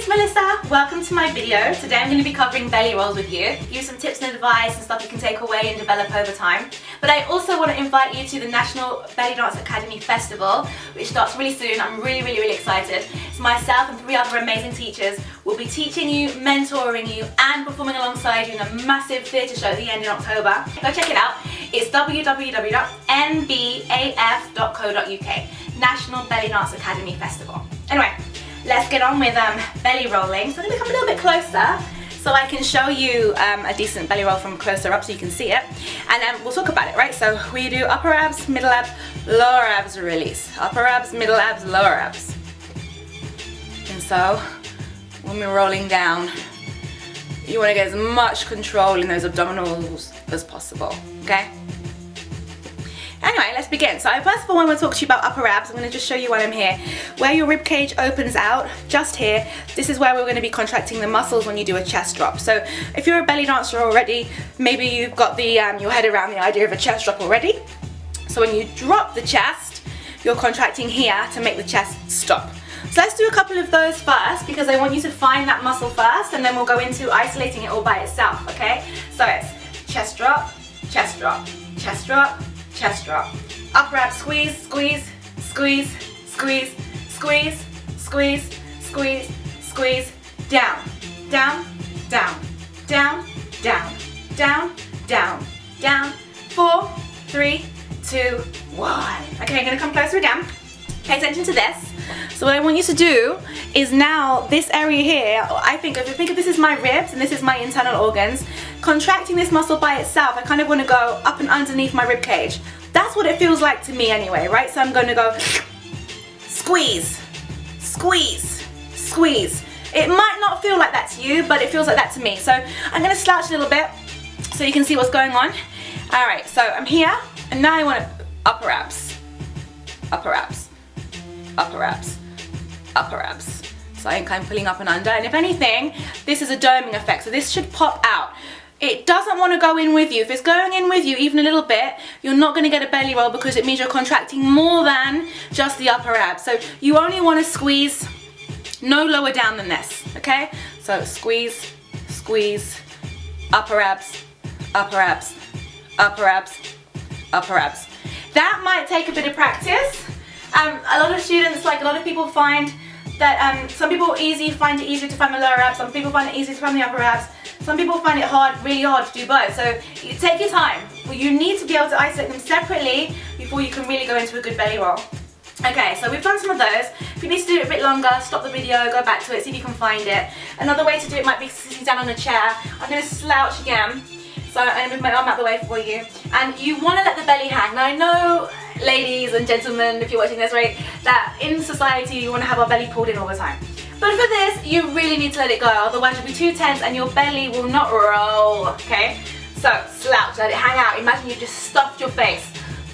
it's Melissa. Welcome to my video. Today I'm going to be covering belly rolls with you. Give you some tips and advice and stuff you can take away and develop over time. But I also want to invite you to the National Belly Dance Academy Festival, which starts really soon. I'm really excited. It's myself and 3 other amazing teachers will be teaching you, mentoring you, and performing alongside you in a massive theatre show at the end in October. Go check it out. It's www.nbaf.co.uk. National Belly Dance Academy Festival. Anyway, let's get on with belly rolling. So I'm going to come a little bit closer so I can show you a decent belly roll from closer up so you can see it. And we'll talk about it, right? So we do upper abs, middle abs, lower abs, release. Upper abs, middle abs, lower abs. And so when we're rolling down, you want to get as much control in those abdominals as possible, okay? Anyway, let's begin. So first of all, when we'll talk to you about upper abs, I'm going to just show you while I'm here. Where your rib cage opens out, just here, this is where we're going to be contracting the muscles when you do a chest drop. So if you're a belly dancer already, maybe you've got the your head around the idea of a chest drop already. So when you drop the chest, you're contracting here to make the chest stop. So let's do a couple of those first because I want you to find that muscle first and then we'll go into isolating it all by itself, okay? So it's chest drop, chest drop, chest drop, chest drop. Upper abs, squeeze, squeeze, squeeze, squeeze, squeeze, squeeze, squeeze, squeeze, down, down, down, down, down, down, down, down. 4, 3, 2, 1. Okay, I'm gonna come closer again. Pay attention to this. So what I want you to do is now this area here, if you think of this as my ribs and this is my internal organs, contracting this muscle by itself, I kind of want to go up and underneath my rib cage. That's what it feels like to me anyway, right? So I'm going to go squeeze, squeeze, squeeze. It might not feel like that to you, but it feels like that to me. So I'm going to slouch a little bit so you can see what's going on. All right, so I'm here and now I want to upper abs, upper abs, upper abs, upper abs. So I'm kind of pulling up and under, and if anything, this is a doming effect, so this should pop out. It doesn't want to go in with you. If it's going in with you even a little bit, you're not going to get a belly roll because it means you're contracting more than just the upper abs. So you only want to squeeze no lower down than this, okay? So squeeze, squeeze, upper abs, upper abs, upper abs, upper abs. That might take a bit of practice. A lot of students, like a lot of people find that some people find it easier to find the lower abs, some people find it easier to find the upper abs, some people find it really hard to do both. So you take your time. Well, you need to be able to isolate them separately before you can really go into a good belly roll. Okay, so we've done some of those. If you need to do it a bit longer, stop the video, go back to it, see if you can find it. Another way to do it might be sitting down on a chair. I'm going to slouch again. So I'm going to move my arm out the way for you. And you want to let the belly hang. Now I know, ladies and gentlemen, if you're watching this, right, that in society you want to have our belly pulled in all the time. But for this, you really need to let it go, otherwise you'll be too tense and your belly will not roll, okay? So slouch, let it hang out. Imagine you just stuffed your face.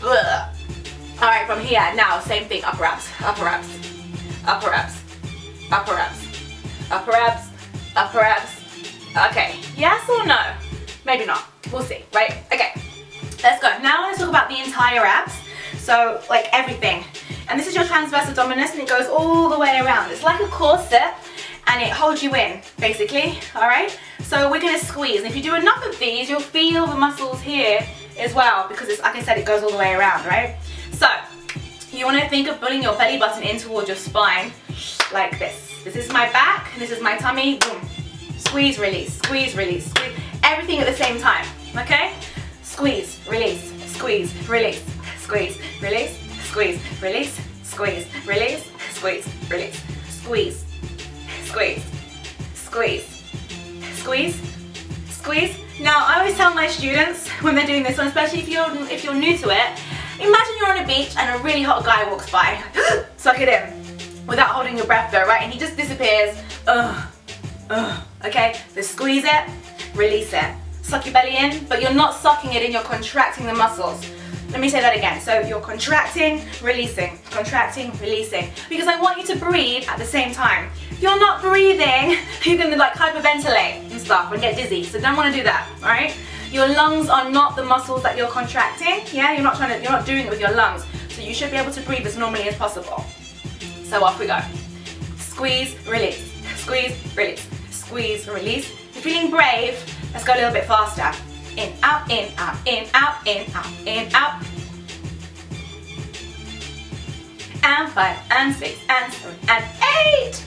Ugh. All right, from here, now same thing, upper abs, upper abs, upper abs, upper abs, upper abs, upper abs. Okay, yes or no? Maybe not, we'll see, right? Okay, let's go. Now I want to talk about the entire abs. So, like everything. And this is your transverse abdominus and it goes all the way around. It's like a corset and it holds you in, basically, all right? So we're gonna squeeze. And if you do enough of these, you'll feel the muscles here as well because it's, like I said, it goes all the way around, right? So, you wanna think of pulling your belly button in towards your spine like this. This is my back and this is my tummy, boom. Squeeze, release, squeeze, release, squeeze. Everything at the same time, okay? Squeeze, release, squeeze, release. Squeeze, release, squeeze, release, squeeze, release, squeeze, release, squeeze, squeeze, squeeze, squeeze, squeeze. Now I always tell my students when they're doing this one, especially if you're new to it, imagine you're on a beach and a really hot guy walks by. Suck it in without holding your breath though, right? And he just disappears. Okay, so squeeze it, release it. Suck your belly in, but you're not sucking it in, you're contracting the muscles. Let me say that again. So you're contracting, releasing, because I want you to breathe at the same time. If you're not breathing, you're gonna like hyperventilate and stuff and get dizzy. So don't want to do that, all right? Your lungs are not the muscles that you're contracting. Yeah, you're not doing it with your lungs. So you should be able to breathe as normally as possible. So off we go. Squeeze, release. squeeze, release, squeeze, release. If you're feeling brave, let's go a little bit faster. In, out, in, out, in, out, in, out, in, out. And 5, and 6, and 7, and 8.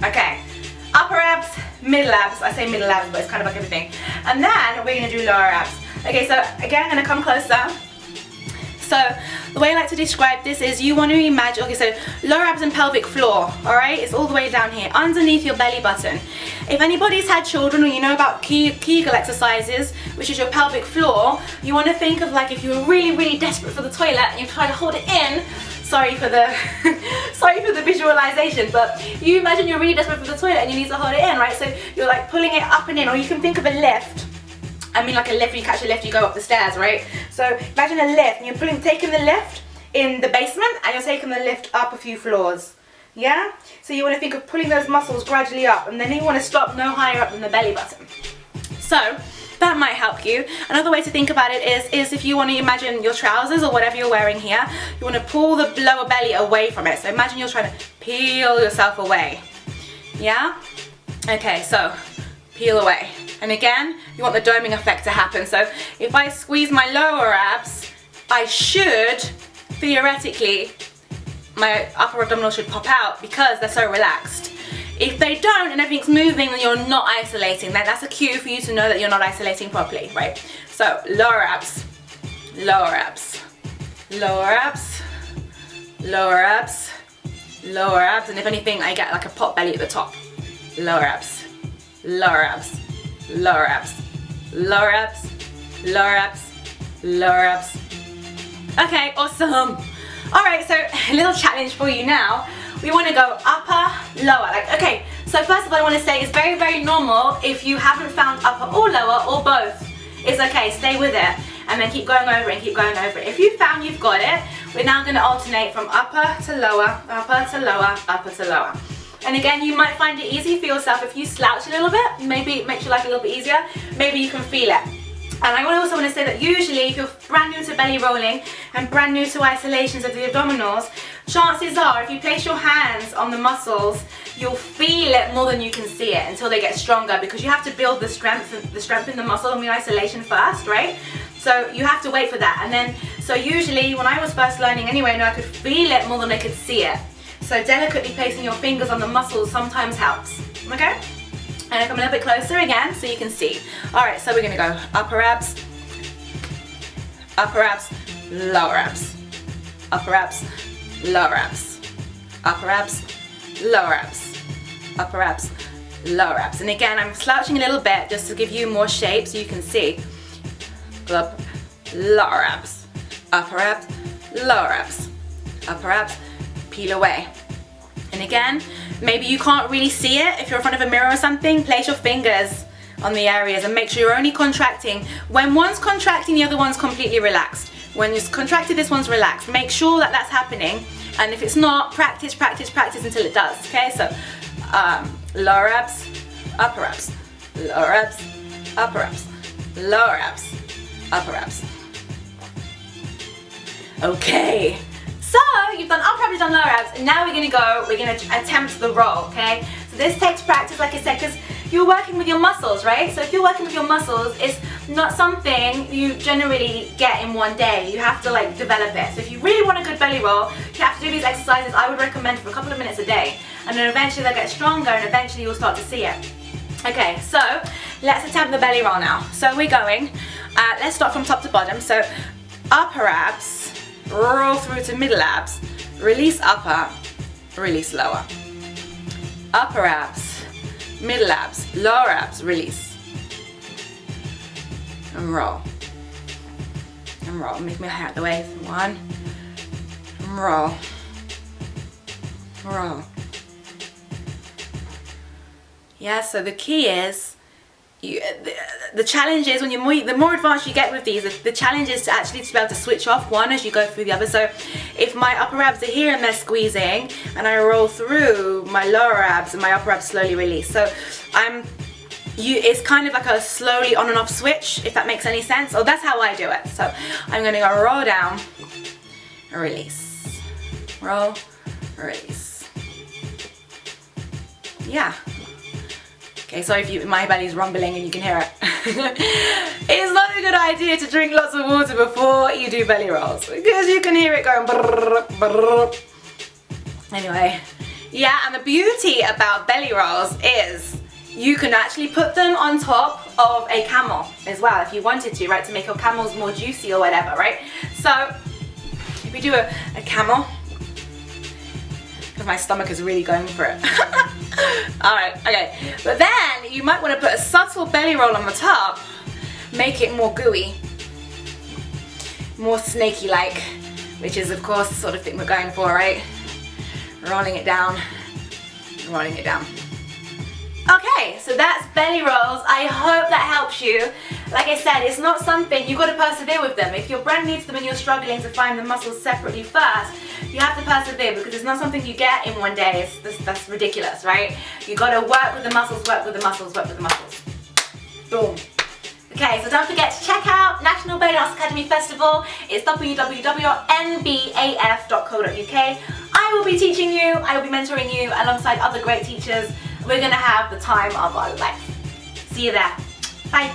Okay, upper abs, middle abs. I say middle abs, but it's kind of like everything. And then we're gonna do lower abs. Okay, so again, I'm gonna come closer. So the way I like to describe this is you want to imagine, okay, so lower abs and pelvic floor, all right? It's all the way down here, underneath your belly button. If anybody's had children or you know about Kegel exercises, which is your pelvic floor, you want to think of like if you were really, really desperate for the toilet and you try to hold it in. Sorry for the visualization, but you imagine you're really desperate for the toilet and you need to hold it in, right? So you're like pulling it up and in, or you can think of a lift. I mean like a lift, you catch a lift, you go up the stairs, right? So imagine a lift and you're taking the lift in the basement and you're taking the lift up a few floors. Yeah? So you want to think of pulling those muscles gradually up, and then you want to stop no higher up than the belly button. So that might help you. Another way to think about it is if you want to imagine your trousers or whatever you're wearing here, you want to pull the lower belly away from it. So imagine you're trying to peel yourself away. Yeah? Okay, so peel away. And again, you want the doming effect to happen. So if I squeeze my lower abs, I should, theoretically, my upper abdominal should pop out because they're so relaxed. If they don't and everything's moving, then you're not isolating. Then that's a cue for you to know that you're not isolating properly, right? So lower abs, lower abs, lower abs, lower abs, lower abs, and if anything, I get like a pot belly at the top. Lower abs, lower abs, lower abs, lower abs, lower abs, lower abs. Okay, awesome. All right, so a little challenge for you now. We want to go upper, lower. Like, okay, so first of all, I want to say it's very, very normal if you haven't found upper or lower or both. It's okay, stay with it, and then keep going over it and keep going over it. If you found you've got it, we're now going to alternate from upper to lower, upper to lower, upper to lower. And again, you might find it easy for yourself if you slouch a little bit. Maybe it makes your life a little bit easier. Maybe you can feel it. And I also want to say that usually if you're brand new to belly rolling and brand new to isolations of the abdominals, chances are if you place your hands on the muscles, you'll feel it more than you can see it until they get stronger, because you have to build the strength in the muscle and the isolation first, right? So you have to wait for that. And then, so usually when I was first learning anyway, I could feel it more than I could see it. So delicately placing your fingers on the muscles sometimes helps, okay? And I come a little bit closer again so you can see. All right, so we're gonna go upper abs, lower abs, upper abs, lower abs, upper abs, lower abs, upper abs, lower abs. And again, I'm slouching a little bit just to give you more shape so you can see. Up, lower abs, upper abs, lower abs, upper abs, peel away. And again, maybe you can't really see it. If you're in front of a mirror or something, place your fingers on the areas and make sure you're only contracting. When one's contracting, the other one's completely relaxed. When it's contracted, this one's relaxed. Make sure that that's happening. And if it's not, practice, practice, practice until it does. Okay, so lower abs, upper abs, lower abs, upper abs, lower abs, upper abs. Okay. So you've done upper abs, you've done lower abs, and now we're gonna attempt the roll, okay? So this takes practice, like I said, because you're working with your muscles, right? So if you're working with your muscles, it's not something you generally get in one day. You have to like develop it. So if you really want a good belly roll, you have to do these exercises. I would recommend for a couple of minutes a day, and then eventually they'll get stronger, and eventually you'll start to see it. Okay, so let's attempt the belly roll now. So we're going, let's start from top to bottom. So upper abs, roll through to middle abs, release upper, release lower. Upper abs, middle abs, lower abs, release. And roll. And roll. Make my hair out of the way. 1. And roll. Roll. Yeah, so the key is, the challenge is when the more advanced you get with these, the challenge is to actually be able to switch off one as you go through the other. So if my upper abs are here and they're squeezing, and I roll through my lower abs and my upper abs slowly release. So it's kind of like a slowly on and off switch, if that makes any sense. Or that's how I do it. So I'm gonna go roll down, release, roll, release. Yeah. Okay, sorry if my belly's rumbling and you can hear it. It's not a good idea to drink lots of water before you do belly rolls because you can hear it going brrr, brrr. Anyway, yeah, and the beauty about belly rolls is you can actually put them on top of a camel as well if you wanted to, right, to make your camels more juicy or whatever, right? So if we do a camel, because my stomach is really going for it. Alright, okay. But then you might want to put a subtle belly roll on the top, make it more gooey, more snaky-like, which is of course the sort of thing we're going for, right? Rolling it down, rolling it down. Okay, so that's belly rolls. I hope that helps you. Like I said, it's not something, you've got to persevere with them. If your brand needs them and you're struggling to find the muscles separately first, you have to persevere because it's not something you get in one day. That's ridiculous, right? You've got to work with the muscles, work with the muscles, work with the muscles. Boom. Okay, so don't forget to check out National Belly Dance Academy Festival. It's www.nbaf.co.uk. I will be teaching you, I will be mentoring you alongside other great teachers. We're going to have the time of our life. See you there. Bye.